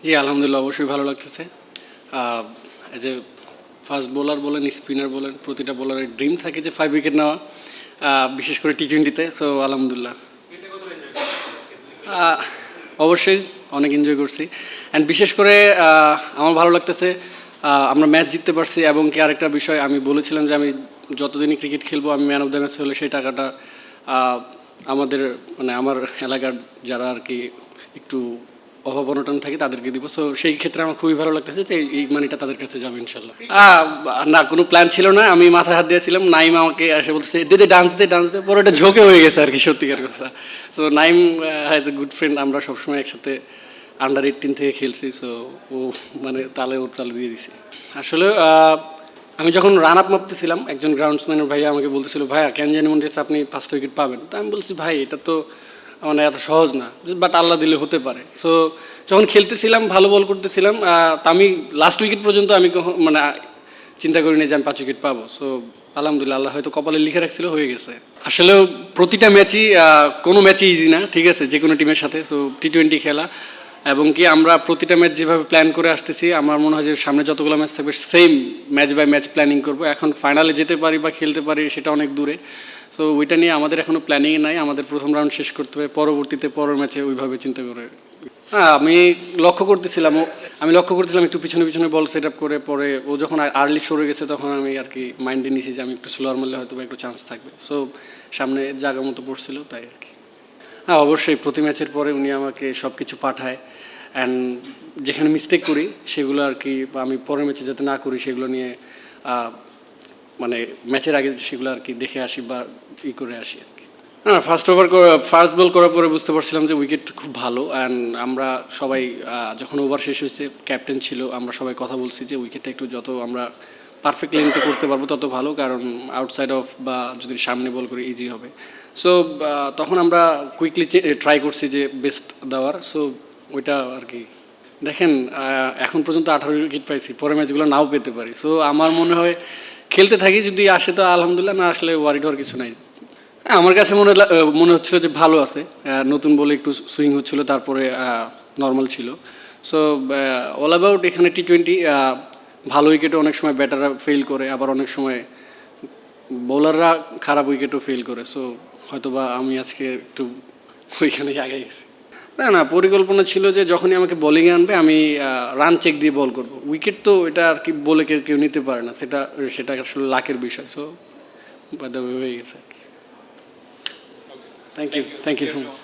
জি, আলহামদুলিল্লাহ অবশ্যই ভালো লাগতেছে। এজ এ ফাস্ট বোলার বলেন, স্পিনার বলেন, প্রতিটা বোলারের ড্রিম থাকে যে 5 উইকেট নেওয়া, বিশেষ করে টি-20-তে। সো আলহামদুলিল্লাহ। আহ, অবশ্যই অনেক এনজয় করছি। অ্যান্ড বিশেষ করে আমার ভালো লাগতেছে আমরা ম্যাচ জিততে পারছি, এবং কি আরেকটা বিষয় আমি বলেছিলাম যে আমি যতদিনই ক্রিকেট খেলবো আমি ম্যান অফ দ্য ম্যাচ হলে সেই টাকাটা আহ, আমাদের মানে আমার এলাকার যারা আর কি একটু অভাব অনটন থাকে তাদেরকে দিব। সো সেই ক্ষেত্রে আমার খুবই ভালো লাগতেছে যে এই মানিটা তাদের কাছে যাবে ইনশাল্লাহ। না, কোনো প্ল্যান ছিল না, আমি মাথায় হাত দিয়েছিলাম, নাইম আমাকে এসে বলছে দে দে ডান্স দে ডান্স দে, পরে ওটা ঝোঁকে হয়ে গেছে আর কি, সত্যিকার কথা। So Naim has a good friend, আমরা সবসময় একসাথে আন্ডার 18 থেকে খেলছি। সো ও মানে ওর তালে দিয়ে দিছি। আসলে আমি যখন রান আপ মাপতেছিলাম, একজন গ্রাউন্ডসম্যানের ভাইয়া আমাকে বলতেছিল ভাইয়া কেন জানি মনে হচ্ছে আপনি 5টা উইকেট পাবেন। তো আমি বলছি ভাই এটা তো মানে এত সহজ না, বাট আল্লাহ দিলে হতে পারে। সো যখন খেলতেছিলাম, ভালো বল করতেছিলাম, তা আমি লাস্ট উইকেট পর্যন্ত আমি মানে চিন্তা করিনি যে আমি 5 উইকেট পাবো। সো আলহামদুলিল্লাহ, আল্লাহ হয়তো কপালে লিখে রাখছিল, হয়ে গেছে। আসলে প্রতিটা ম্যাচই কোনো ম্যাচই ইজি না, ঠিক আছে, যে কোনো টিমের সাথে। সো টি-20 খেলা, এবং কি আমরা প্রতিটা ম্যাচ যেভাবে প্ল্যান করে আসতেছি, আমার মনে হয় যে সামনে যতগুলো ম্যাচ থাকবে same match by match planning করবো। এখন ফাইনালে যেতে পারি বা খেলতে পারি সেটা অনেক দূরে। সো ওইটা নিয়ে আমাদের এখনও প্ল্যানিংই নাই, আমাদের প্রথম রাউন্ড শেষ করতে হবে, পরবর্তীতে পরের ম্যাচে ওইভাবে চিন্তা করে। হ্যাঁ, আমি লক্ষ্য করতেছিলাম একটু পিছনে পিছনে বল সেট আপ করে, পরে ও যখন আর্লি সরে গেছে তখন আমি আর কি মাইন্ডে নিয়েছি যে আমি একটু স্লোয়ার মারলে হয়তো বা একটু চান্স থাকবে। সো সামনে জায়গা মতো পড়ছিল, তাই আর কি। হ্যাঁ, অবশ্যই প্রতি ম্যাচের পরে উনি আমাকে সব কিছু পাঠায়, অ্যান্ড যেখানে মিস্টেক করি সেগুলো আর কি আমি পরের ম্যাচে যাতে না করি সেগুলো নিয়ে মানে ম্যাচের আগে সেগুলো আর কি দেখে আসি বা করে আসি আর কি। হ্যাঁ, ফার্স্ট বল করার পরে বুঝতে পারছিলাম যে উইকেট খুব ভালো। অ্যান্ড আমরা সবাই যখন ওভার শেষ হয়েছে, ক্যাপ্টেন ছিল, আমরা সবাই কথা বলছি যে উইকেটটা একটু যত আমরা পারফেক্ট লেন্থে করতে পারবো তত ভালো, কারণ আউটসাইড অফ বা যদি সামনে বল করে ইজি হবে। সো তখন আমরা কুইকলি ট্রাই করছি যে বেস্ট দেওয়ার। সো ওইটা আর কি দেখেন, এখন পর্যন্ত 18 উইকেট পাইছি, পরের ম্যাচগুলো নাও পেতে পারি। সো আমার মনে হয় খেলতে থাকি, যদি আসে তো আলহামদুলিল্লাহ, না আসলে ওয়ারিড হওয়ার কিছু নাই। হ্যাঁ, আমার কাছে মনে হচ্ছিল যে ভালো আছে। নতুন বলে একটু সুইং হচ্ছিল, তারপরে নর্মাল ছিল। সো অল অ্যাবাউট এখানে টি-20 ভালো উইকেটও অনেক সময় ব্যাটাররা ফেল করে, আবার অনেক সময় বোলাররা খারাপ উইকেটও ফেল করে। সো হয়তো বা আমি আজকে একটু ওইখানেই আগে গেছি। না না, পরিকল্পনা ছিল যে যখনই আমাকে বোলিংয়ে আনবে আমি রান চেক দিয়ে বল করব। উইকেট তো এটা আর কি বলে কেউ নিতে পারে না, সেটা সেটা আসলে লাকের বিষয়। সো বাই দ্য ওয়ে হয়ে গেছে আর কি। Thank you so much.